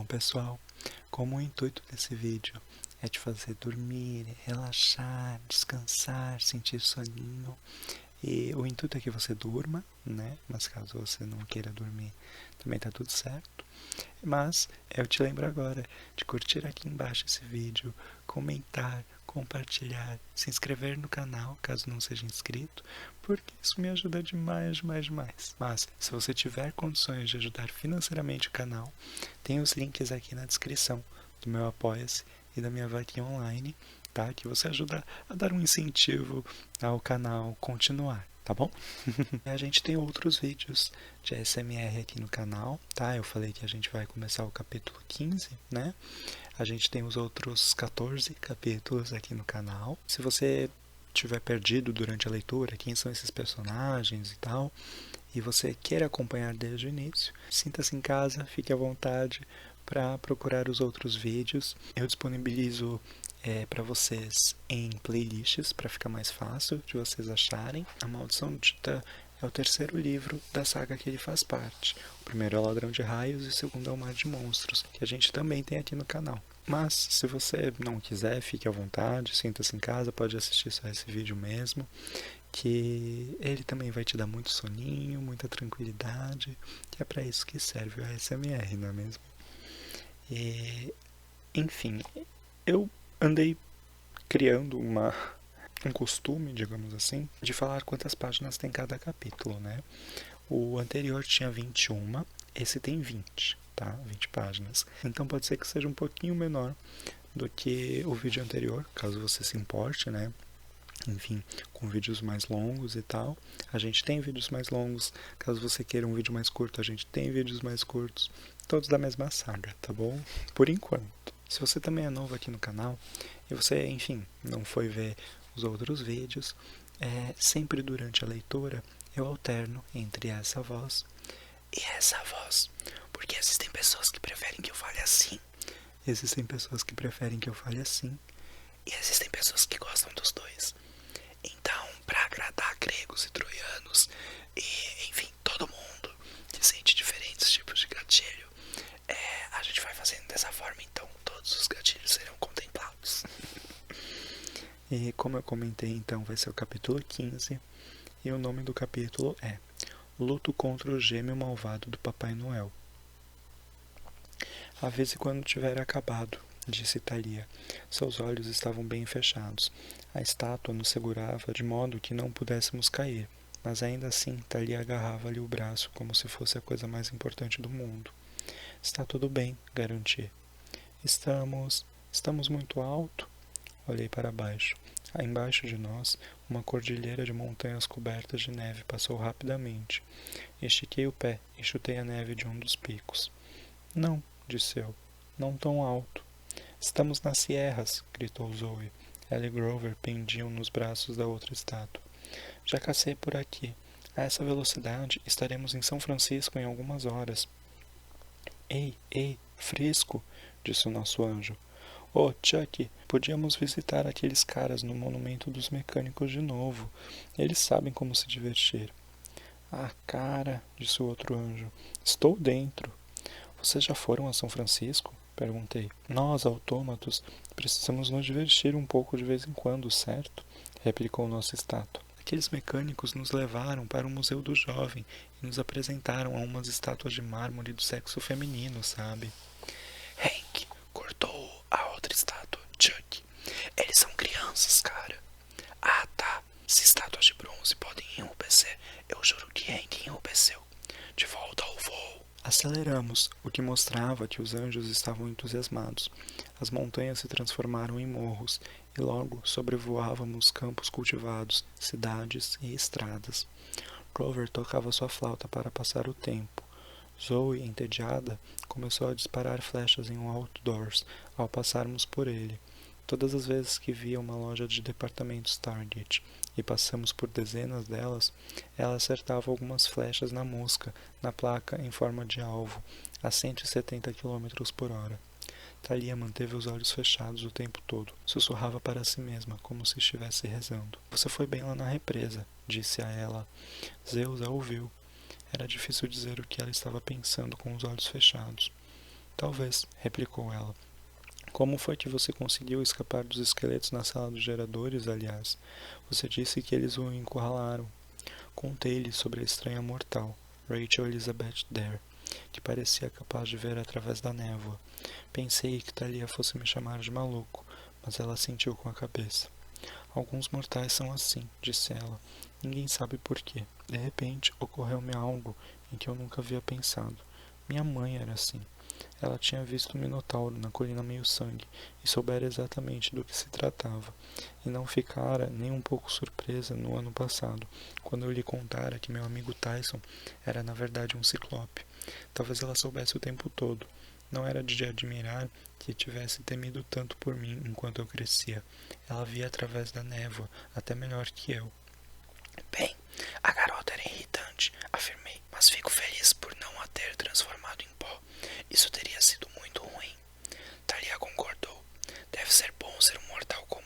pessoal, como o intuito desse vídeo é te fazer dormir, relaxar, descansar, sentir soninho, e o intuito é que você durma, né? Mas caso você não queira dormir, também tá tudo certo. Mas eu te lembro agora de curtir aqui embaixo esse vídeo, comentar, compartilhar, se inscrever no canal, caso não seja inscrito, porque isso me ajuda demais, demais, demais. Mas, se você tiver condições de ajudar financeiramente o canal, tem os links aqui na descrição do meu Apoia-se e da minha vaquinha online, tá? Que você ajuda a dar um incentivo ao canal continuar, tá bom? A gente tem outros vídeos de ASMR aqui no canal, tá? Eu falei que a gente vai começar o capítulo 15, né? A gente tem os outros 14 capítulos aqui no canal. Se você tiver perdido durante a leitura, quem são esses personagens e tal, e você queira acompanhar desde o início, sinta-se em casa, fique à vontade para procurar os outros vídeos. Eu disponibilizo para vocês em playlists para ficar mais fácil de vocês acharem. A Maldição do Titã é o terceiro livro da saga que ele faz parte. O primeiro é o Ladrão de Raios e o segundo é o Mar de Monstros, que a gente também tem aqui no canal. Mas, se você não quiser, fique à vontade, sinta-se em casa, pode assistir só esse vídeo mesmo, que ele também vai te dar muito soninho, muita tranquilidade, que é para isso que serve o ASMR, não é mesmo? E, enfim, eu andei criando um costume, digamos assim, de falar quantas páginas tem cada capítulo, né? O anterior tinha 21, esse tem 20, tá? 20 páginas. Então pode ser que seja um pouquinho menor do que o vídeo anterior, caso você se importe, né? Enfim, com vídeos mais longos e tal. A gente tem vídeos mais longos, caso você queira um vídeo mais curto, a gente tem vídeos mais curtos, todos da mesma saga, tá bom? Por enquanto. Se você também é novo aqui no canal e você, enfim, não foi ver os outros vídeos, sempre durante a leitura eu alterno entre essa voz e essa voz, porque existem pessoas que preferem que eu fale assim, existem pessoas que preferem que eu fale assim, e existem pessoas que gostam dos dois. Então, para agradar gregos e troianos e, enfim, todo mundo que sente diferentes tipos de gatilho, a gente vai fazendo dessa forma, então todos os gatilhos serão contemplados. E como eu comentei, então vai ser o capítulo 15, e o nome do capítulo é Luto contra o gêmeo malvado do Papai Noel. Avise quando tiver acabado, disse Thalia. Seus olhos estavam bem fechados. A estátua nos segurava de modo que não pudéssemos cair, mas ainda assim Thalia agarrava-lhe o braço como se fosse a coisa mais importante do mundo. Está tudo bem, garanti. Estamos muito alto? Olhei para baixo. Embaixo de nós, uma cordilheira de montanhas cobertas de neve passou rapidamente. Estiquei o pé e chutei a neve de um dos picos. Não, disse eu, não tão alto. Estamos nas sierras, gritou Zoe. Ela e Grover pendiam nos braços da outra estátua. Já cacei por aqui. A essa velocidade, estaremos em São Francisco em algumas horas. Ei, fresco, disse o nosso anjo. Oh, Chuck, podíamos visitar aqueles caras no Monumento dos Mecânicos de novo. Eles sabem como se divertir. Ah, cara, disse o outro anjo. Estou dentro. Vocês já foram a São Francisco? Perguntei. Nós, autômatos, precisamos nos divertir um pouco de vez em quando, certo? Replicou nossa estátua. Aqueles mecânicos nos levaram para o Museu do Jovem e nos apresentaram a umas estátuas de mármore do sexo feminino, sabe? Hank, cortou a outra estátua, Chuck. Eles são crianças, cara. Ah, tá. Se estátuas de bronze podem enrubescer, eu juro que Hank enrubesceu. De volta ao voo. Aceleramos, o que mostrava que os anjos estavam entusiasmados. As montanhas se transformaram em morros, e logo sobrevoávamos campos cultivados, cidades e estradas. Clover tocava sua flauta para passar o tempo. Zoe, entediada, começou a disparar flechas em um outdoors ao passarmos por ele. Todas as vezes que via uma loja de departamentos Target e passamos por dezenas delas, ela acertava algumas flechas na mosca, na placa em forma de alvo, a 170 km por hora. Thalia manteve os olhos fechados o tempo todo. Sussurrava para si mesma, como se estivesse rezando. Você foi bem lá na represa, disse a ela. Zeus a ouviu. Era difícil dizer o que ela estava pensando com os olhos fechados. Talvez, replicou ela. Como foi que você conseguiu escapar dos esqueletos na sala dos geradores, aliás? Você disse que eles o encurralaram. Contei-lhe sobre a estranha mortal, Rachel Elizabeth Dare, que parecia capaz de ver através da névoa. Pensei que Thalia fosse me chamar de maluco, mas ela assentiu com a cabeça. Alguns mortais são assim, disse ela. Ninguém sabe por quê. De repente, ocorreu-me algo em que eu nunca havia pensado. Minha mãe era assim. Ela tinha visto um minotauro na colina meio-sangue e soubera exatamente do que se tratava, e não ficara nem um pouco surpresa no ano passado, quando eu lhe contara que meu amigo Tyson era na verdade um ciclope. Talvez ela soubesse o tempo todo. Não era de admirar que tivesse temido tanto por mim enquanto eu crescia. Ela via através da névoa, até melhor que eu. Bem, a garota era irritante, afirmei, mas fico feliz por não a ter transformado em pó. Isso teria sido muito ruim. Thalia concordou. Deve ser bom ser um mortal comum.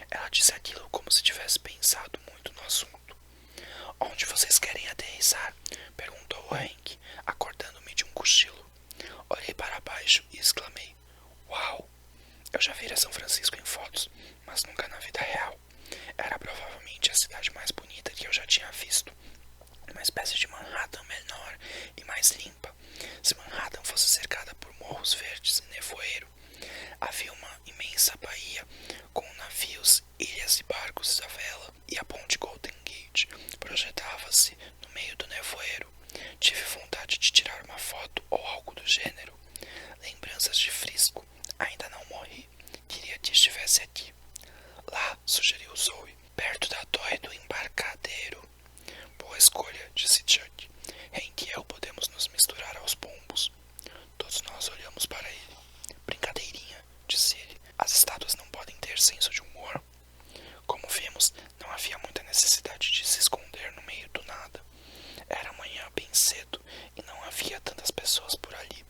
Ela disse aquilo como se tivesse pensado muito no assunto. Onde vocês querem aterrissar? Perguntou Hank, acordando-me de um cochilo. Olhei para baixo e exclamei. Uau! Eu já vira São Francisco em fotos, mas nunca na vida real. Era provavelmente a cidade mais bonita que eu já tinha visto. Uma espécie de Manhattan menor e mais limpa. Se Manhattan fosse cercada por morros verdes e nevoeiro, havia uma imensa baía com navios, ilhas e barcos à vela, e a ponte Golden Gate projetava-se no meio do nevoeiro. Tive vontade de tirar uma foto ou algo do gênero. Lembranças de Frisco. Ainda não morri. Queria que estivesse aqui. Lá, sugeriu Zoe, perto da torre do embarcadeiro. Boa escolha, disse Chuck. Hank e eu podemos nos misturar aos pombos. Todos nós olhamos para ele. Brincadeirinha, disse ele. As estátuas não podem ter senso de humor. Como vimos, não havia muita necessidade de se esconder no meio do nada. Era manhã bem cedo e não havia tantas pessoas por ali.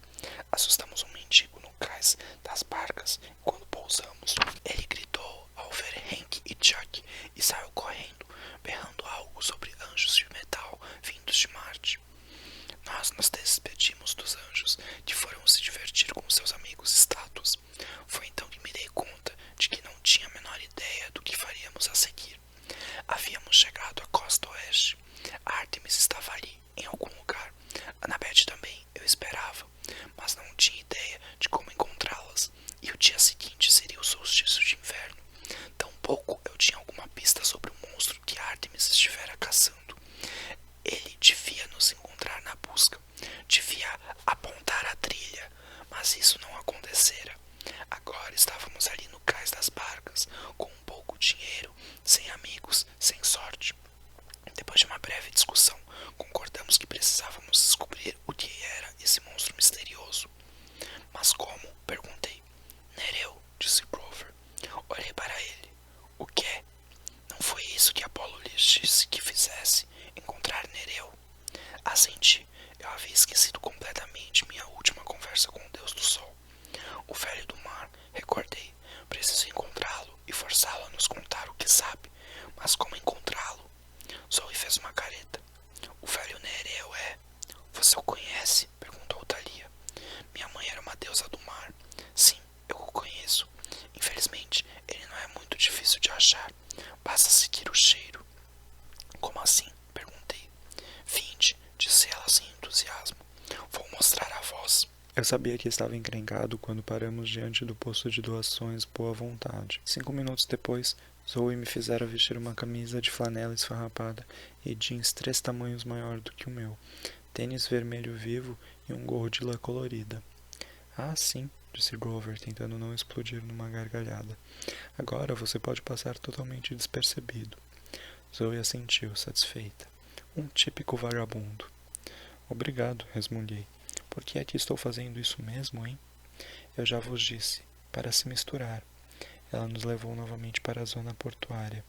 Assustamos um mendigo no cais das barcas e quando pousamos, ele gritou ao ver Hank e Chuck e saiu correndo, berrando algo sobre anjos de metal vindos de Marte. Nós nos despedimos dos anjos, que foram se divertir com seus amigos estátuas. Foi então que me dei conta de que não tinha a menor ideia do que faríamos a seguir. Havíamos chegado à costa oeste. A Artemis estava ali, em algum lugar. Annabeth também, eu esperava, mas não tinha ideia de como encontrá-las. E o dia seguinte seria o solstício de inverno. Tampouco eu tinha alguma pista sobre o monstro que Artemis estivera caçando. Ele devia nos encontrar na busca, devia apontar a trilha, mas isso não acontecera. Agora estávamos ali no cais das barcas, com um pouco dinheiro, sem amigos, sem sorte. Depois de uma breve discussão, concordamos que precisávamos descobrir o que era esse monstro misterioso. Mas como? Perguntei. Nereu, disse Grover. Olhei para ele. O quê? Não foi isso que Apolo lhes disse que fizesse? Encontrar Nereu? Assenti. Eu havia esquecido completamente minha última conversa com o Deus do Sol. O velho do mar, recordei. Preciso encontrá-lo e forçá-lo a nos contar o que sabe. Mas como encontrá-lo? Zoe fez uma careta. O velho Nereu é... Você o conhece? Perguntou Thalia. Minha mãe era uma deusa do mar. Sim, eu o conheço. Infelizmente, ele não é muito difícil de achar. Basta seguir o cheiro. Como assim? Perguntei. Vinde, disse ela sem entusiasmo. Vou mostrar a voz. Eu sabia que estava encrencado quando paramos diante do posto de doações Boa Vontade. 5 minutos depois, Zoe me fizera vestir uma camisa de flanela esfarrapada e jeans 3 tamanhos maior do que o meu, tênis vermelho vivo e um gorro de lã colorida. Ah, sim, disse Grover, tentando não explodir numa gargalhada. Agora você pode passar totalmente despercebido. Zoe assentiu, satisfeita. Um típico vagabundo. Obrigado, resmunguei. Por que é que estou fazendo isso mesmo, hein? Eu já vos disse, para se misturar. Ela nos levou novamente para a zona portuária.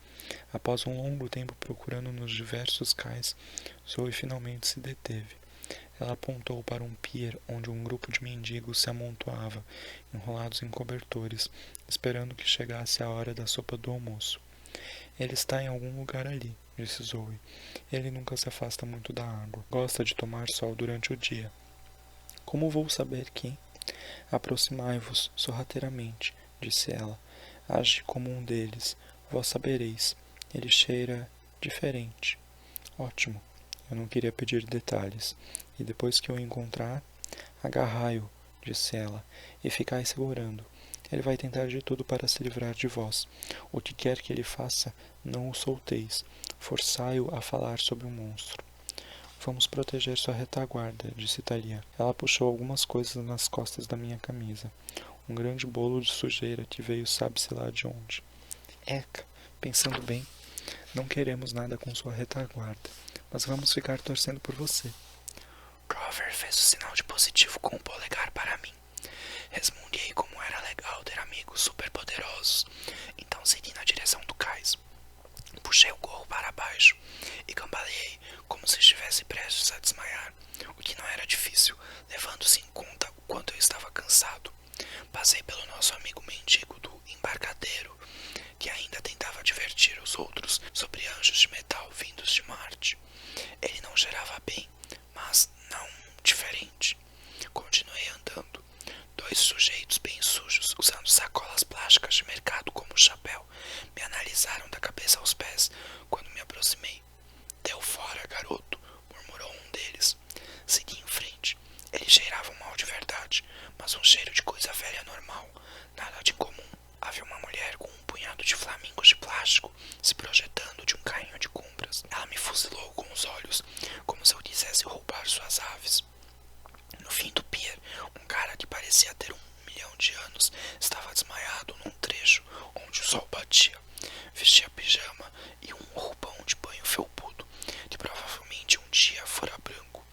Após um longo tempo procurando nos diversos cais, Zoe finalmente se deteve. Ela apontou para um pier onde um grupo de mendigos se amontoava, enrolados em cobertores, esperando que chegasse a hora da sopa do almoço. Ele está em algum lugar ali, disse Zoe. Ele nunca se afasta muito da água. Gosta de tomar sol durante o dia. Como vou saber que... Aproximai-vos sorrateiramente, disse ela. Age como um deles, vós sabereis. Ele cheira diferente. Ótimo. Eu não queria pedir detalhes. E depois que o encontrar, agarrai-o, disse ela, e ficai segurando. Ele vai tentar de tudo para se livrar de vós. O que quer que ele faça, não o solteis. Forçai-o a falar sobre o monstro. Vamos proteger sua retaguarda, disse Thalia. Ela puxou algumas coisas nas costas da minha camisa. Um grande bolo de sujeira que veio sabe-se lá de onde. Eca, pensando bem, não queremos nada com sua retaguarda, mas vamos ficar torcendo por você. Grover fez o sinal de positivo com o polegar para mim. Resmunguei como era legal ter amigos superpoderosos, então segui na direção do cais. Puxei o gorro para baixo e cambaleei como se estivesse prestes a desmaiar, o que não era difícil, levando-se em conta o quanto eu estava cansado. Passei pelo nosso amigo mendigo do embarcadeiro, que ainda tentava divertir os outros sobre anjos de metal vindos de Marte. Ele não cheirava bem, mas não diferente. Continuei andando. Dois sujeitos bem sujos, usando sacolas plásticas de mercado como chapéu, me analisaram da cabeça aos pés quando me aproximei. Deu fora, garoto, murmurou um deles. Segui em frente. Eles cheiravam mal de verdade, mas um cheiro de coisa velha normal, nada de incomum. Havia uma mulher com um punhado de flamingos de plástico se projetando de um carrinho de compras. Ela me fuzilou com os olhos, como se eu quisesse roubar suas aves. No fim do pier, um cara que parecia ter 1 milhão de anos estava desmaiado num trecho onde o sol batia. Vestia pijama e um roupão de banho felpudo, que provavelmente um dia fora branco.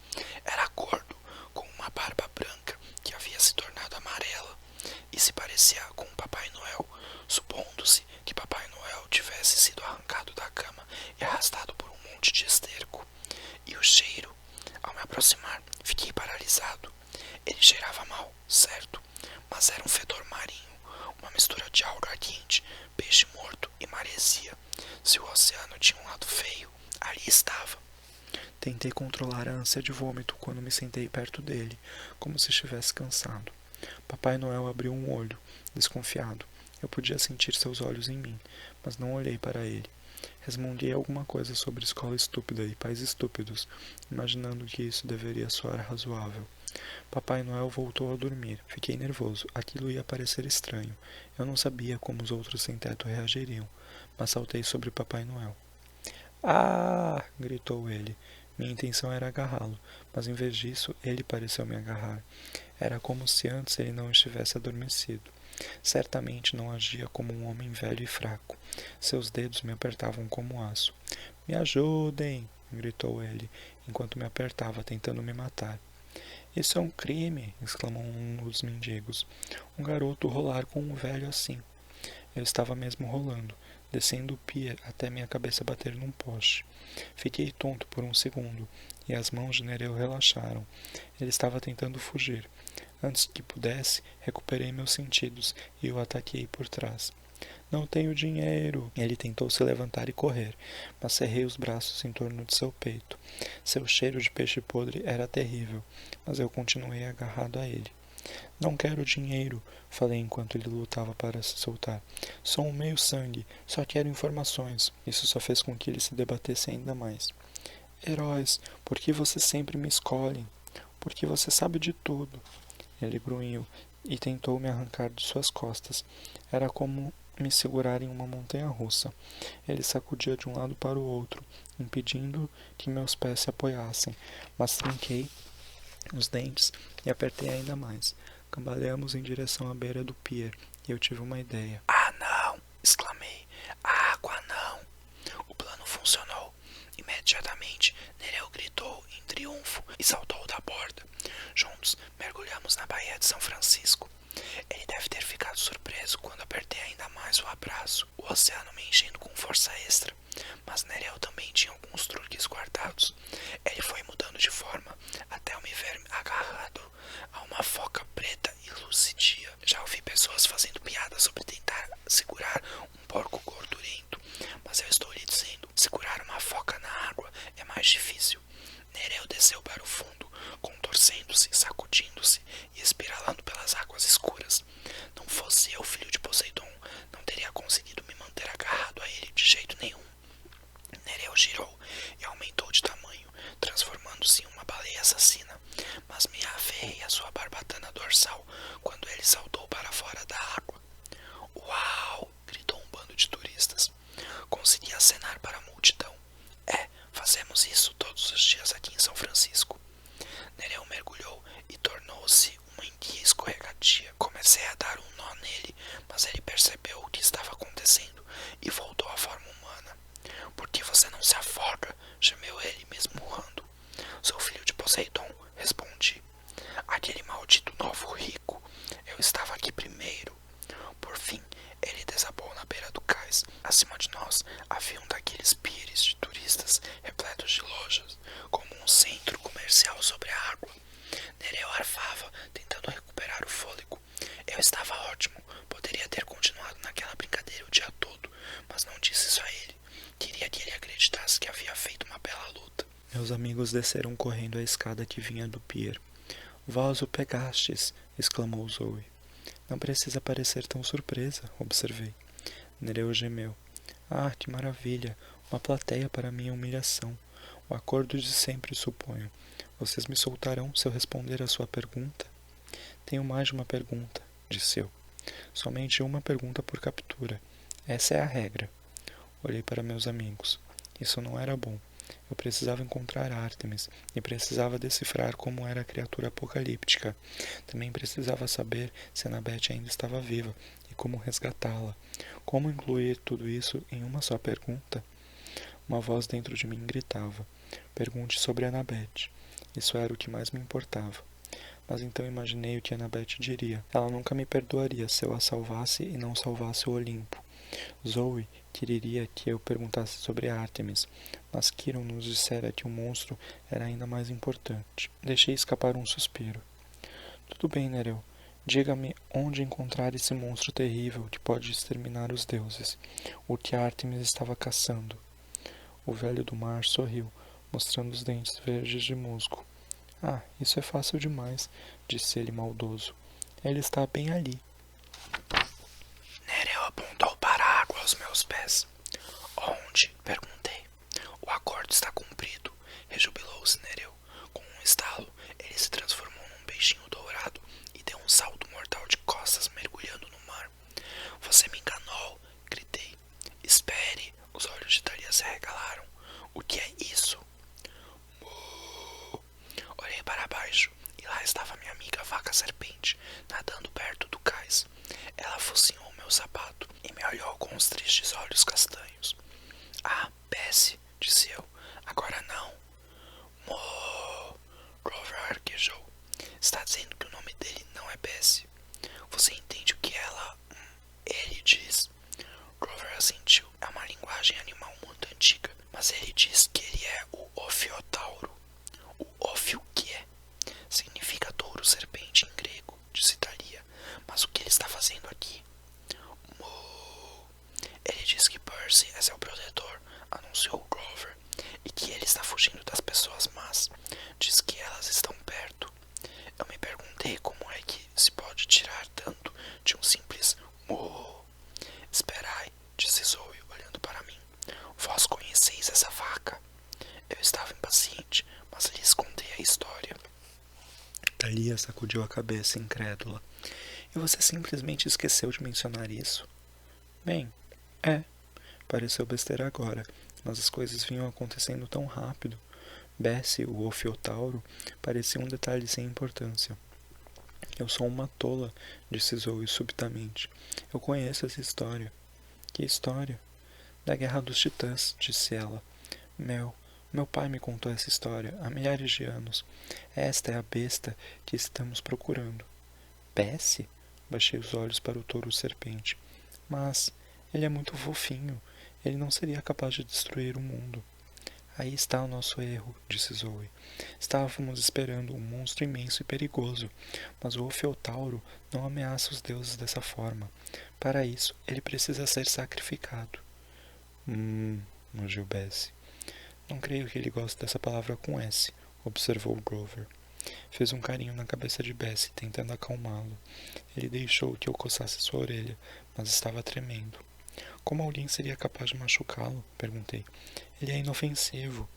Era gordo, com uma barba branca que havia se tornado amarela, e se parecia com o Papai Noel, supondo-se que Papai Noel tivesse sido arrancado da cama e arrastado por um monte de esterco. E o cheiro, ao me aproximar, fiquei paralisado. Ele cheirava mal, certo, mas era um fedor marinho, uma mistura de alga quente, peixe morto e maresia. Se o oceano tinha um lado feio, ali estava. Tentei controlar a ânsia de vômito quando me sentei perto dele, como se estivesse cansado. Papai Noel abriu um olho, desconfiado. Eu podia sentir seus olhos em mim, mas não olhei para ele. Resmunguei alguma coisa sobre escola estúpida e pais estúpidos, imaginando que isso deveria soar razoável. Papai Noel voltou a dormir. Fiquei nervoso. Aquilo ia parecer estranho. Eu não sabia como os outros sem-teto reagiriam, mas saltei sobre Papai Noel. Ah! Gritou ele. Minha intenção era agarrá-lo, mas em vez disso, ele pareceu me agarrar. Era como se antes ele não estivesse adormecido. Certamente não agia como um homem velho e fraco. Seus dedos me apertavam como aço. Me ajudem! Gritou ele, enquanto me apertava, tentando me matar. Isso é um crime! Exclamou um dos mendigos. Um garoto rolar com um velho assim. Eu estava mesmo rolando, descendo o pier até minha cabeça bater num poste. Fiquei tonto por um segundo, e as mãos de Nereu relaxaram. Ele estava tentando fugir. Antes que pudesse, recuperei meus sentidos e o ataquei por trás. Não tenho dinheiro! Ele tentou se levantar e correr, mas cerrei os braços em torno de seu peito. Seu cheiro de peixe podre era terrível, mas eu continuei agarrado a ele. Não quero dinheiro, falei enquanto ele lutava para se soltar. Sou um meio-sangue, só quero informações. Isso só fez com que ele se debatesse ainda mais. Heróis, por que vocês sempre me escolhem? Porque você sabe de tudo. Ele grunhiu e tentou me arrancar de suas costas. Era como me segurar em uma montanha-russa. Ele sacudia de um lado para o outro, impedindo que meus pés se apoiassem, mas trinquei os dentes e apertei ainda mais. Cambaleamos em direção à beira do pier e eu tive uma ideia. Ah, não! Exclamei. A água não! O plano funcionou. Imediatamente, Nereu gritou em triunfo e saltou da borda. Juntos, mergulhamos na Baía de São Francisco. Ele deve ter ficado surpreso quando apertei ainda mais o abraço, o oceano me enchendo com força extra. Mas Nereu também tinha alguns truques guardados. Ele foi mudando de forma até eu me ver agarrado a uma foca preta e luzidia. Já ouvi pessoas fazendo piadas sobre tentar segurar um porco gordurento, mas eu estou lhe dizendo, segurar uma foca na água é mais difícil. Nereu desceu para o fundo, contorcendo-se, sacudindo-se e espiralando pelas águas acenar para a multidão. Fazemos isso todos os dias aqui em São Francisco. Nereu mergulhou e tornou-se uma enguia escorregadia. Comecei a dar um nó nele, mas ele percebeu o que estava acontecendo e voltou à forma humana. Por que você não se afoga? Gemeu ele, me esmurrando. Sou filho de Poseidon, respondi. Aquele maldito novo rico. Eu estava aqui primeiro. Por fim, ele desabou na beira do cais. Acima de nós havia um daqueles pires de turistas repletos de lojas, como um centro comercial sobre a água. Nereu arfava, tentando recuperar o fôlego. Eu estava ótimo, poderia ter continuado naquela brincadeira o dia todo, mas não disse isso a ele. Queria que ele acreditasse que havia feito uma bela luta. Meus amigos desceram correndo a escada que vinha do pier. Vós o pegastes, exclamou Zoe. Não precisa parecer tão surpresa, observei. Nereu gemeu. Ah, que maravilha! Uma plateia para minha humilhação. O acordo de sempre, suponho. Vocês me soltarão se eu responder à sua pergunta? Tenho mais de uma pergunta, disse eu. Somente uma pergunta por captura. Essa é a regra. Olhei para meus amigos. Isso não era bom. Eu precisava encontrar Ártemis e precisava decifrar como era a criatura apocalíptica. Também precisava saber se Annabeth ainda estava viva e como resgatá-la. Como incluir tudo isso em uma só pergunta? Uma voz dentro de mim gritava. Pergunte sobre Annabeth. Isso era o que mais me importava. Mas então imaginei o que Annabeth diria. Ela nunca me perdoaria se eu a salvasse e não salvasse o Olimpo. Zoe queria que eu perguntasse sobre Ártemis, mas Quiron nos dissera que o monstro era ainda mais importante. Deixei escapar um suspiro. Tudo bem, Nereu. Diga-me onde encontrar esse monstro terrível que pode exterminar os deuses, o que Ártemis estava caçando. O velho do mar sorriu, mostrando os dentes verdes de musgo. Ah, isso é fácil demais, disse ele maldoso. Ele está bem ali. Nereu apontou para a água aos meus pés. Onde? Perguntei. O acordo está cumprido, rejubilou-se Nereu. Com um estalo, ele se transformou num peixinho dourado e deu um salto mortal de costas, mergulhando no mar. Você me enganou, gritei. Espere, os olhos de Thalia se arregalaram. O que é isso? Olhei para baixo e lá estava minha amiga vaca serpente, nadando perto do cais. Ela focinhou meu sapato e me olhou com os tristes olhos castanhos. Ah, Bessie, disse eu. Agora não. Grover arquejou. Está dizendo que o nome dele não é Bessie. Você entende o que ele diz? Grover assentiu. É uma linguagem animal muito antiga, mas ele diz que ele é o Ophiotauro. O Ophi o que é? Significa touro serpente em grego, disse Thalia. Mas o que ele está fazendo aqui? Ele diz que Percy é seu protetor, anunciou Grover, e que ele está fugindo das pessoas más. Diz que elas estão perto. Eu me perguntei como é que se pode tirar tanto de um simples moo. Esperai, disse Zoe, olhando para mim. Vós conheceis essa vaca? Eu estava impaciente, mas lhes contei a história. Thalia sacudiu a cabeça, incrédula. E você simplesmente esqueceu de mencionar isso? Bem, pareceu besteira agora, mas as coisas vinham acontecendo tão rápido. Bessie, o Ophiotauro, parecia um detalhe sem importância. Eu sou uma tola, disse Zoe subitamente. Eu conheço essa história. Que história? Da Guerra dos Titãs, disse ela. Meu pai me contou essa história há milhares de anos. Esta é a besta que estamos procurando. Bessie? Baixei os olhos para o touro serpente. Mas ele é muito fofinho. Ele não seria capaz de destruir o mundo. Aí está o nosso erro, disse Zoe. Estávamos esperando um monstro imenso e perigoso, mas o Ophiotauro não ameaça os deuses dessa forma. Para isso, ele precisa ser sacrificado. Mugiu Bessie. Não creio que ele goste dessa palavra com S, observou Grover. Fez um carinho na cabeça de Bessie, tentando acalmá-lo. Ele deixou que eu coçasse sua orelha, mas estava tremendo. Como alguém seria capaz de machucá-lo? Perguntei. Ele é inofensivo.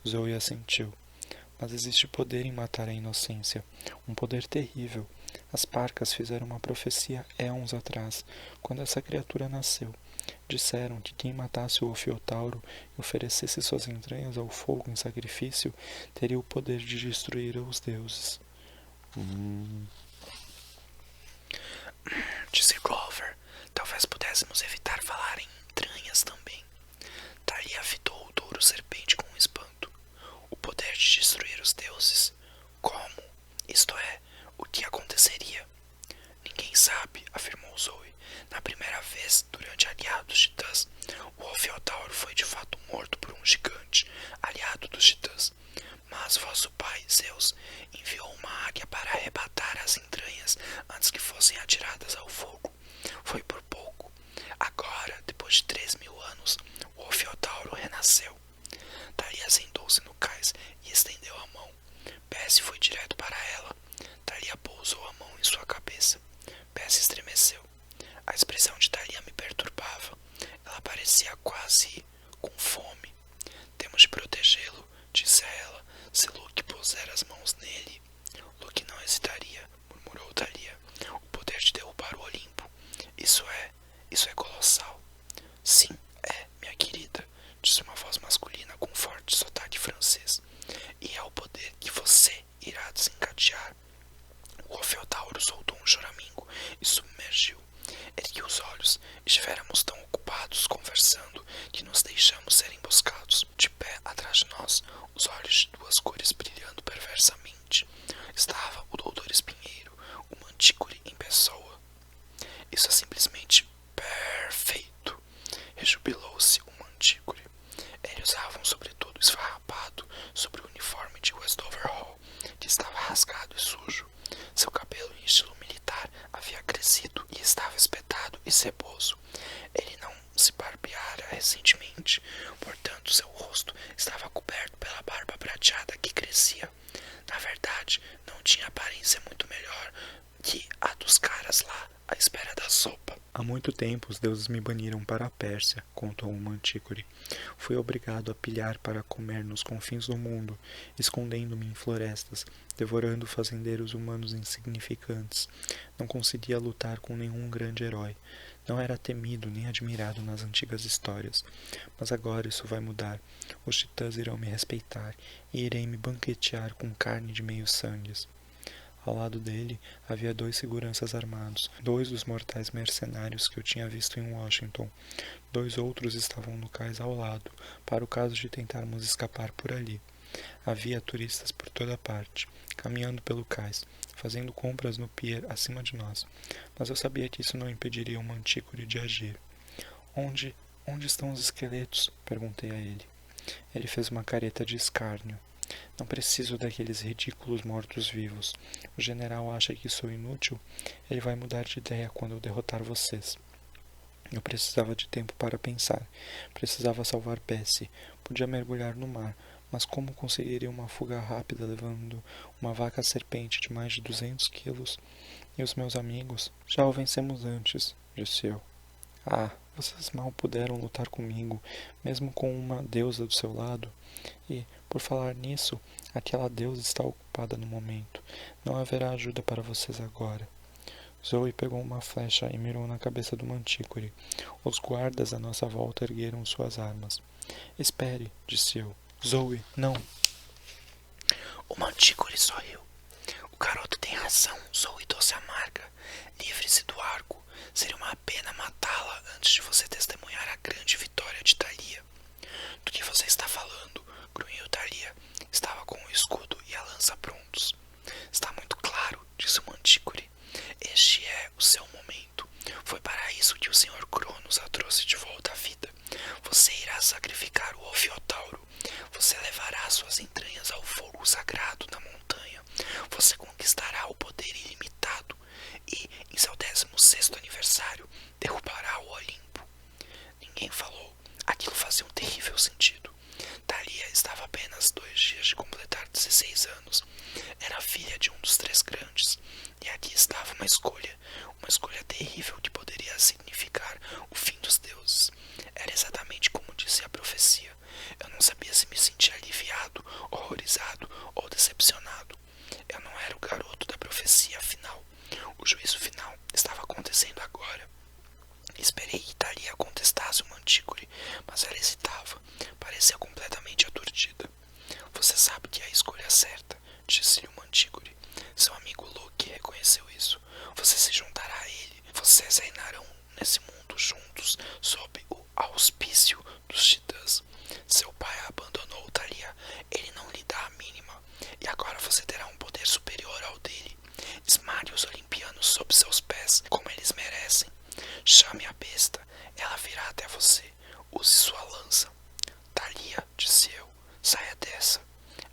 Zoe assentiu. Mas existe poder em matar a inocência. Um poder terrível. As parcas fizeram uma profecia éons atrás, quando essa criatura nasceu. Disseram que quem matasse o Ofiotauro e oferecesse suas entranhas ao fogo em sacrifício teria o poder de destruir os deuses. Disse Clover. Talvez pudéssemos evitar falar em entranhas também. Thalia fitou o touro serpente com um espanto. O poder de destruir os deuses? Como? Isto é, o que aconteceria? Ninguém sabe, afirmou Zoe. Na primeira vez, durante a Guerra dos Titãs, o Ofiotauro foi de fato morto por um gigante, aliado dos Titãs. Mas vosso pai, Zeus, enviou uma águia para arrebatar as entranhas antes que fossem atiradas ao fogo. Foi por pouco. Agora, depois de 3.000 anos, o Ofiotauro renasceu. Thalia sentou-se no cais e estendeu a mão. Bessie foi direto para ela. Thalia pousou a mão em sua cabeça. Bessie estremeceu. A expressão de Thalia me perturbava. Ela parecia quase com fome. Temos de protegê-lo, disse a ela, se Luke puser as mãos nele. Luke não hesitaria, murmurou Thalia. O poder de derrubar o Olimpo. Isso é colossal. Sim, é, minha querida, disse uma voz masculina com forte sotaque francês. E é o poder que você irá desencadear. O Ofiotauro soltou um choramingo e submergiu. Ergui os olhos. Estivéramos tão ocupados conversando que nos deixamos ser emboscados. De pé atrás de nós, os olhos de duas cores brilhando perversamente, estava o Doutor Espinheiro, o Mantícore em pessoa. Isso é simplesmente perfeito, rejubilou-se o Mantícore. Ele usava um sobretudo esfarrapado sobre o uniforme de Westover Hall, que estava rasgado e sujo. Seu cabelo em estilo militar havia crescido e estava espetado e ceboso. Ele não se barbeara recentemente, portanto seu rosto estava coberto pela barba prateada que crescia. Na verdade, não tinha aparência muito melhor que a dos caras lá, à espera da sopa. Há muito tempo os deuses me baniram para a Pérsia, contou o Mantícore. Fui obrigado a pilhar para comer nos confins do mundo, escondendo-me em florestas, devorando fazendeiros humanos insignificantes. Não conseguia lutar com nenhum grande herói. Não era temido nem admirado nas antigas histórias. Mas agora isso vai mudar. Os titãs irão me respeitar e irei me banquetear com carne de meios-sangues. Ao lado dele havia 2 seguranças armados, 2 dos mortais mercenários que eu tinha visto em Washington. 2 outros estavam no cais ao lado, para o caso de tentarmos escapar por ali. Havia turistas por toda parte, caminhando pelo cais, fazendo compras no pier acima de nós, mas eu sabia que isso não impediria o Mantícore de agir. Onde estão os esqueletos? Perguntei a ele. Ele fez uma careta de escárnio. Não preciso daqueles ridículos mortos-vivos. O general acha que sou inútil? Ele vai mudar de ideia quando eu derrotar vocês. Eu precisava de tempo para pensar. Precisava salvar Bessie. Podia mergulhar no mar, mas como conseguiria uma fuga rápida levando uma vaca-serpente de mais de 200 quilos? E os meus amigos? Já o vencemos antes, disse eu. Ah, vocês mal puderam lutar comigo, mesmo com uma deusa do seu lado. E, por falar nisso, aquela deusa está ocupada no momento. Não haverá ajuda para vocês agora. Zoe pegou uma flecha e mirou na cabeça do Mantícore. Os guardas à nossa volta ergueram suas armas. Espere, disse eu. Zoe, não. O Mantícore sorriu. O garoto tem razão, Zoe doce amarga. Livre-se do arco. Seria uma pena matá-la antes de você testemunhar a grande vitória de Thalia. Do que você está falando? Grunhiu Thalia. Estava com o escudo e a lança prontos. Está muito claro, disse o Mantícore. Este é o seu momento. Foi para isso que o Sr. Cronos a trouxe de volta à vida. Você irá sacrificar o Ofiotauro. Você levará suas entranhas ao fogo sagrado na montanha. Você conquistará o poder ilimitado. E, em seu 16º aniversário, derrubará o Olimpo. Ninguém falou. Aquilo fazia um terrível sentido. Thalia estava apenas 2 dias de completar 16 anos. Era filha de um dos 3 grandes. E aqui estava uma escolha terrível que poderia significar o fim dos deuses. Era exatamente como disse a profecia. Eu não sabia se me sentia aliviado, horrorizado ou decepcionado. Eu não era o garoto da profecia final. O juízo final estava acontecendo agora. Esperei que Thalia contestasse o mas ela hesitava. Parecia completamente aturdida. Você sabe que é a escolha certa, disse-lhe o Mantícore. Seu amigo Luke reconheceu isso. Você se juntará a ele. Vocês reinarão nesse mundo juntos, sob o auspício dos titãs. Seu pai a abandonou, Thalia. Ele não lhe dá a mínima. E agora você terá um poder superior ao dele. Esmague os olimpianos sob seus pés, como eles merecem. Chame a besta. Ela virá até você. Use sua lança. Thalia, disse eu, saia dessa.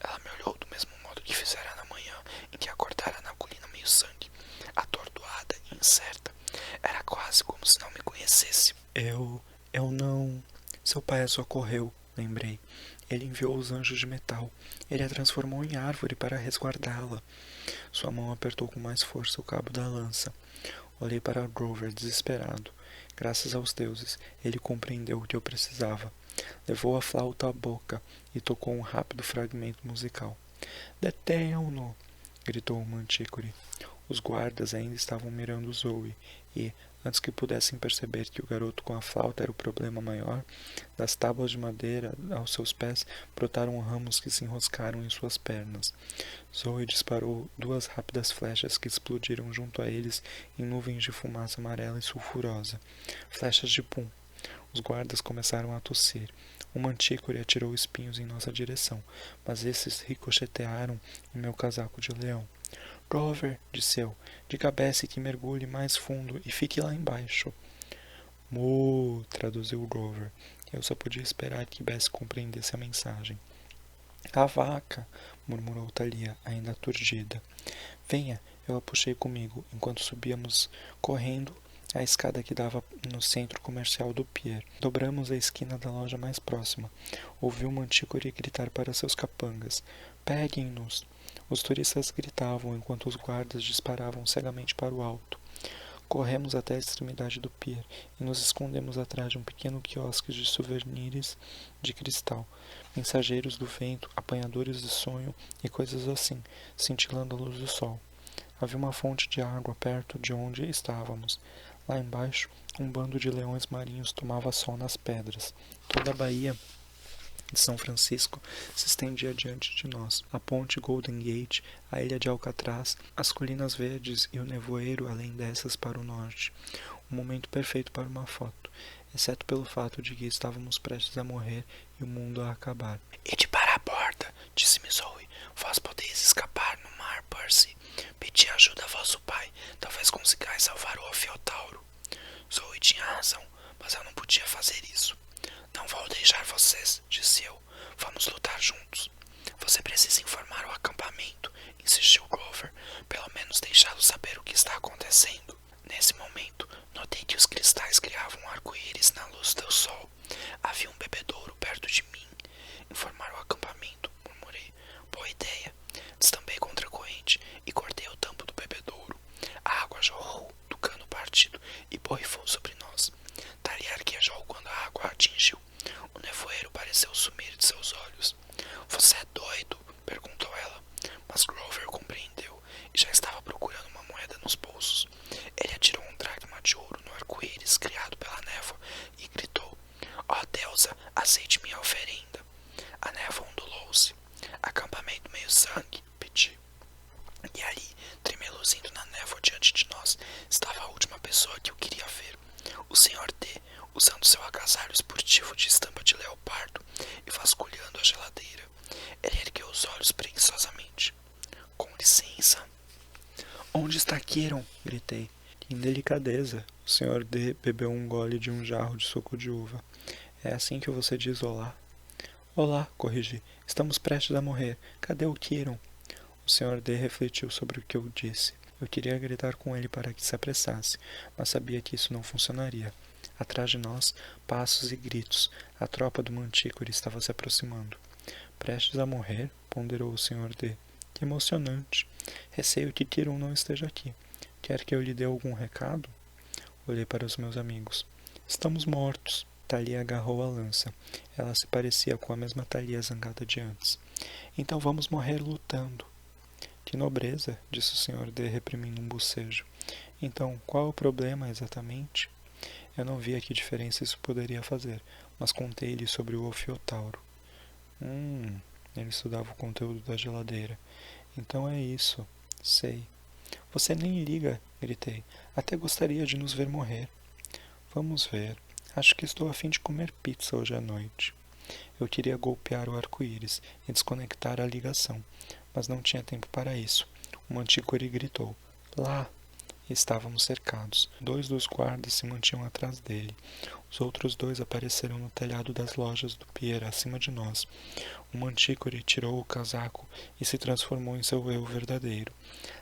Ela me olhou do mesmo modo que fizera na manhã em que acordara na colina meio sangue, atordoada e incerta. Era quase como se não me conhecesse. Eu não... Seu pai a socorreu, lembrei. Ele enviou os anjos de metal. Ele a transformou em árvore para resguardá-la. Sua mão apertou com mais força o cabo da lança. Olhei para Grover, desesperado. Graças aos deuses, ele compreendeu o que eu precisava. Levou a flauta à boca e tocou um rápido fragmento musical. Detenham-no! Gritou o Mantícore. Os guardas ainda estavam mirando Zoe e, antes que pudessem perceber que o garoto com a flauta era o problema maior, das tábuas de madeira aos seus pés brotaram ramos que se enroscaram em suas pernas. Zoe disparou 2 rápidas flechas que explodiram junto a eles em nuvens de fumaça amarela e sulfurosa. Flechas de pum. Os guardas começaram a tossir. O Mantícore atirou espinhos em nossa direção, mas esses ricochetearam em meu casaco de leão. Grover, disse eu, diga a Bessie que mergulhe mais fundo e fique lá embaixo. Mu, traduziu Grover. Eu só podia esperar que Bessie compreendesse a mensagem. A vaca, murmurou Thalia, ainda aturdida. Venha, eu a puxei comigo, enquanto subíamos correndo a escada que dava no centro comercial do pier. Dobramos a esquina da loja mais próxima. Ouvi o Mantícore gritar para seus capangas. Peguem-nos! Os turistas gritavam enquanto os guardas disparavam cegamente para o alto. Corremos até a extremidade do pier e nos escondemos atrás de um pequeno quiosque de souvenirs de cristal, mensageiros do vento, apanhadores de sonho e coisas assim, cintilando a luz do sol. Havia uma fonte de água perto de onde estávamos. Lá embaixo, um bando de leões marinhos tomava sol nas pedras. Toda a baía de São Francisco se estendia diante de nós. A ponte Golden Gate, a ilha de Alcatraz, as colinas verdes e o nevoeiro além dessas para o norte. Um momento perfeito para uma foto, exceto pelo fato de que estávamos prestes a morrer e o mundo a acabar. Ide para a borda, disse-me Zoe. Vós podeis escapar no mar, Percy. Pedi ajuda a vosso pai. Talvez consigais salvar o Ofiotauro. Zoe tinha razão, mas eu não podia fazer isso. Não vou deixar vocês, disse eu. Vamos lutar juntos. Você precisa informar o acampamento, insistiu Grover. Pelo menos deixá-los saber o que está acontecendo. Nesse momento, notei que os cristais criavam um arco-íris na luz do sol. Havia um bebedouro perto de mim. Informar o acampamento, murmurei. Boa ideia. Destampei contra a corrente e cortei o tampo do bebedouro. A água jorrou do cano partido e borrifou sobre nós. Thalia arquejou quando a água a atingiu. O nevoeiro pareceu sumir de seus olhos. Você é doido? Perguntou ela. Mas Grover compreendeu e já estava procurando uma moeda nos bolsos. Ele atirou um dracma de ouro no arco-íris criado pela névoa e gritou: Ó deusa, aceite minha oferenda. A névoa ondulou-se. Acampamento meio sangue, pedi. E ali, tremeluzindo na névoa diante de nós, estava a última pessoa que eu queria ver. O Sr. D, usando seu agasalho esportivo de estampa de leopardo e vasculhando a geladeira. Ele ergueu os olhos preguiçosamente. Com licença. Onde está Kieron? Gritei. Que indelicadeza. O Sr. D bebeu um gole de um jarro de suco de uva. É assim que você diz olá? Olá, corrigi. Estamos prestes a morrer. Cadê o Kieron? O Sr. D refletiu sobre o que eu disse. Eu queria gritar com ele para que se apressasse, mas sabia que isso não funcionaria. Atrás de nós, passos e gritos. A tropa do Mantícore estava se aproximando. Prestes a morrer? Ponderou o Sr. D. Que emocionante. Receio que Kieron não esteja aqui. Quer que eu lhe dê algum recado? Olhei para os meus amigos. Estamos mortos. Thalia agarrou a lança. Ela se parecia com a mesma Thalia zangada de antes. Então vamos morrer lutando. Que nobreza, disse o Sr. D, reprimindo um bocejo. Então, qual é o problema exatamente? Eu não via que diferença isso poderia fazer. mas contei-lhe sobre o Ofiotauro. Ele estudava o conteúdo da geladeira. Então é isso. Sei. Você nem liga, gritei. Até gostaria de nos ver morrer. Vamos ver. Acho que estou a fim de comer pizza hoje à noite. Eu queria golpear o arco-íris e desconectar a ligação, mas não tinha tempo para isso. O Mantícore gritou. Lá! E estávamos cercados. 2 dos guardas se mantinham atrás dele. Os outros 2 apareceram no telhado das lojas do pier acima de nós. O Mantícore tirou o casaco e se transformou em seu eu verdadeiro.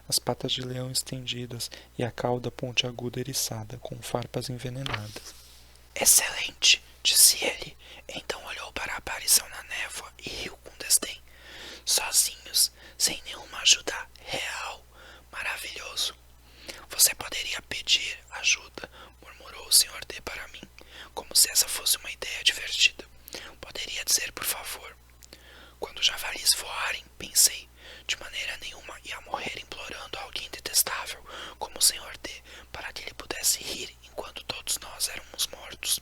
As patas de leão estendidas e a cauda pontiaguda eriçada, com farpas envenenadas. Excelente, disse ele. Então olhou para a aparição na névoa e riu com desdém. Sozinhos, sem nenhuma ajuda real. Maravilhoso. Você poderia pedir ajuda, murmurou o Sr. D para mim, como se essa fosse uma ideia divertida. Poderia dizer, por favor. Quando javalis voarem, pensei, de maneira nenhuma ia morrer implorando a alguém detestável, como o Sr. D, para que ele pudesse rir enquanto todos nós éramos mortos.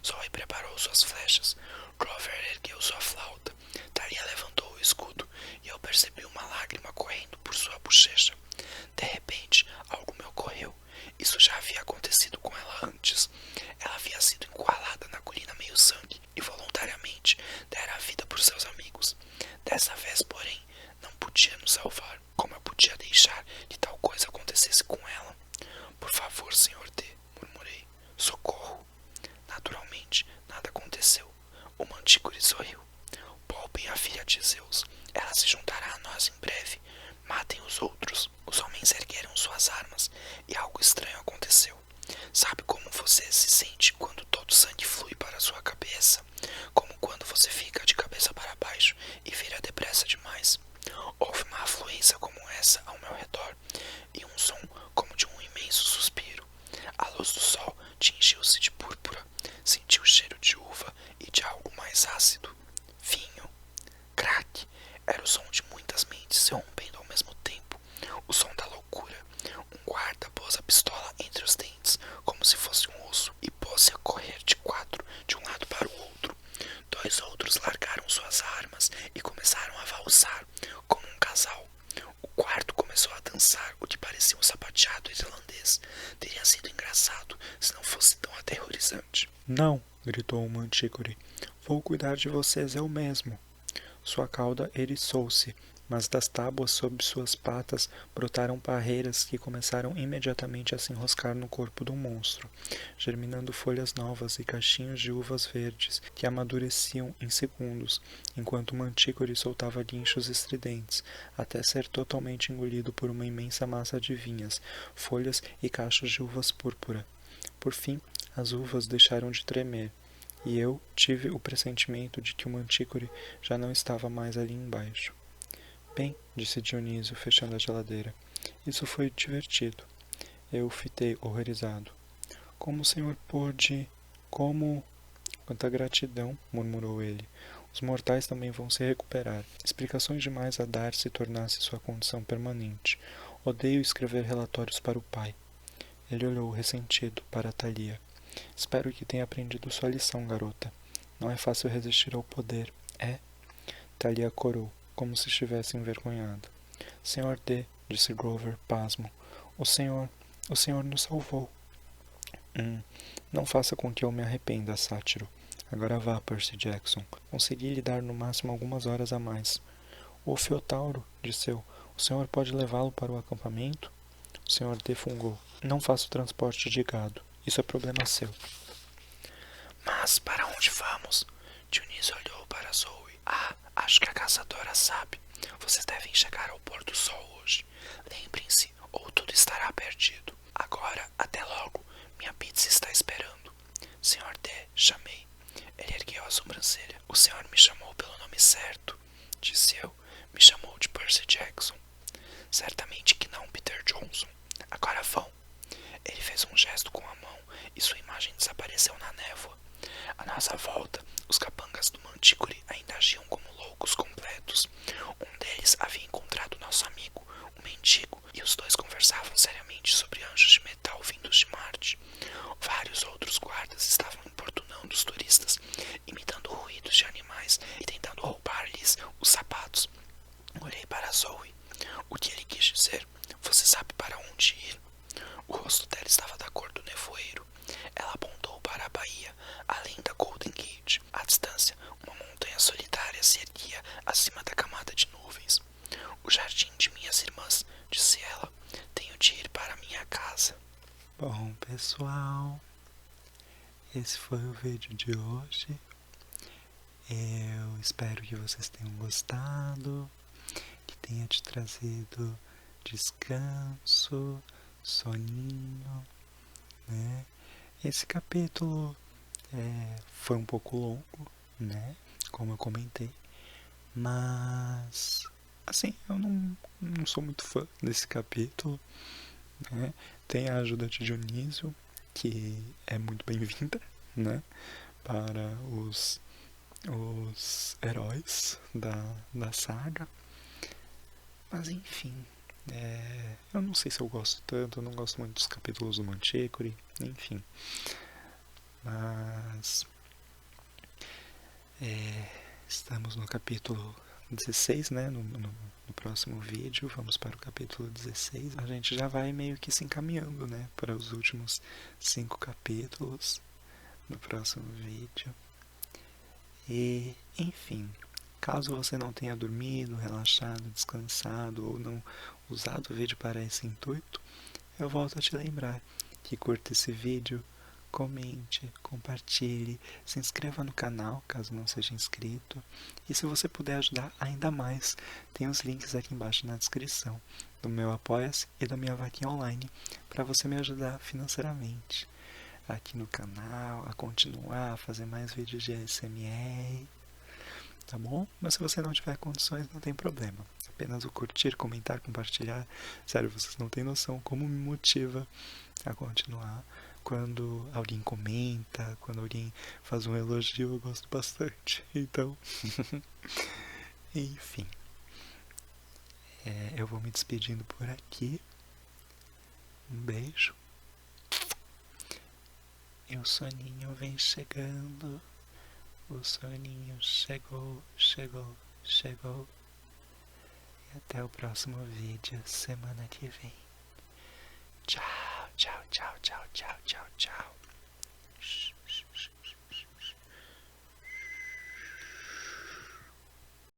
Zoe preparou suas flechas. Grover ergueu sua flauta. Talia levantou o escudo e eu percebi uma lágrima correndo por sua bochecha. De repente, algo me ocorreu. Isso já havia acontecido com ela antes. Ela havia sido encurralada na colina meio-sangue e voluntariamente dera a vida por seus amigos. Dessa vez, porém, não podia nos salvar. Como eu podia deixar que tal coisa acontecesse com ela? Por favor, Sr. D, murmurei. Socorro. Naturalmente, nada aconteceu. O Mantícore sorriu. Poupem a filha de Zeus. Ela se juntará a nós em breve. Matem os outros. Os homens ergueram suas armas e algo estranho aconteceu. Sabe como você se sente quando todo o sangue flui para sua cabeça? Como quando você fica de cabeça para baixo e vira depressa demais? Houve uma afluência como essa ao meu redor e um som como de um imenso suspiro. A luz do sol tingiu-se de púrpura. Senti o cheiro de uva e de algo mais ácido. Vinho. Crack. Era o som de muitas mentes se rompendo ao mesmo tempo. O som da loucura. Um guarda pôs a pistola entre os dentes, como se fosse um osso, e pôs-se a correr de 4, de um lado para o outro. 2 outros largaram suas armas e começaram a valsar, como um casal. O quarto começou a dançar, o que parecia um sapateado irlandês. Teria sido engraçado se não fosse tão aterrorizante. Não, gritou o Mantícore. Vou cuidar de vocês eu mesmo. Sua cauda eriçou-se, mas das tábuas sob suas patas brotaram parreiras que começaram imediatamente a se enroscar no corpo do monstro, germinando folhas novas e cachinhos de uvas verdes que amadureciam em segundos, enquanto o Mantícore soltava guinchos estridentes, até ser totalmente engolido por uma imensa massa de vinhas, folhas e cachos de uvas púrpura. Por fim, as uvas deixaram de tremer, e eu tive o pressentimento de que o Mantícore já não estava mais ali embaixo. Bem, disse Dionísio, fechando a geladeira, isso foi divertido. Eu o fitei horrorizado. Como o senhor pôde... Como... Quanta gratidão, murmurou ele. Os mortais também vão se recuperar. Explicações demais a dar se tornasse sua condição permanente. Odeio escrever relatórios para o pai. Ele olhou ressentido para Thalia. Espero que tenha aprendido sua lição, garota. Não é fácil resistir ao poder, é? Thalia corou, como se estivesse envergonhada. Sr. D, disse Grover, pasmo. O senhor nos salvou. Não faça com que eu me arrependa, sátiro. Agora vá, Percy Jackson. Consegui lhe dar no máximo algumas horas a mais. O Ofiotauro, disse eu. O senhor pode levá-lo para o acampamento? O Sr. D fungou. Não faço transporte de gado. Isso é problema seu. Mas para onde vamos? Dionísio olhou para Zoe. Acho que a caçadora sabe. Vocês devem chegar ao pôr do sol hoje. Lembrem-se, ou tudo estará perdido. Agora, até logo. Minha pizza está esperando. Sr. D, chamei. Ele ergueu a sobrancelha. O senhor me chamou pelo nome certo, disse eu. Me chamou de Percy Jackson. Certamente que não, Peter Johnson. Agora vão. Ele fez um gesto com a mão e sua imagem desapareceu na névoa. À nossa volta, os capangas do Mantícore ainda agiam como loucos completos. Um deles havia encontrado nosso amigo, o mendigo, e os 2 conversavam seriamente sobre anjos de metal vindos de Marte. Vários outros guardas estavam importunando dos turistas, imitando ruídos de animais e tentando roubar-lhes os sapatos. Olhei para Zoe. O que ele quis dizer? Você sabe para onde ir? O rosto dela estava da cor do nevoeiro. Ela apontou para a baía, além da Golden Gate. À distância, uma montanha solitária se erguia acima da camada de nuvens. O jardim de minhas irmãs, disse ela. Tenho de ir para minha casa. Bom, pessoal, esse foi o vídeo de hoje. Eu espero que vocês tenham gostado, que tenha te trazido descanso, soninho, né? Esse capítulo foi um pouco longo, né? Como eu comentei, mas assim, eu não sou muito fã desse capítulo, né? Tem a ajuda de Dionísio, que é muito bem-vinda, né? Para os heróis da saga. Mas enfim, eu não sei se eu gosto tanto, eu não gosto muito dos capítulos do Manticore, enfim. Mas estamos no capítulo 16, né? No próximo vídeo, vamos para o capítulo 16. A gente já vai meio que se encaminhando, né? Para os últimos 5 capítulos no próximo vídeo. E, enfim, caso você não tenha dormido, relaxado, descansado ou não usado o vídeo para esse intuito, eu volto a te lembrar que curta esse vídeo, comente, compartilhe, se inscreva no canal caso não seja inscrito. E se você puder ajudar ainda mais, tem os links aqui embaixo na descrição do meu Apoia-se e da minha vaquinha online para você me ajudar financeiramente aqui no canal, a continuar a fazer mais vídeos de ASMR, tá bom? Mas se você não tiver condições, não tem problema. Apenas o curtir, comentar, compartilhar. Sério, vocês não têm noção como me motiva a continuar. Quando alguém comenta, quando alguém faz um elogio, eu gosto bastante. Então, enfim. Eu vou me despedindo por aqui. Um beijo. E o soninho vem chegando. O soninho chegou, chegou, chegou. E até o próximo vídeo semana que vem. Tchau, tchau, tchau, tchau, tchau, tchau, tchau.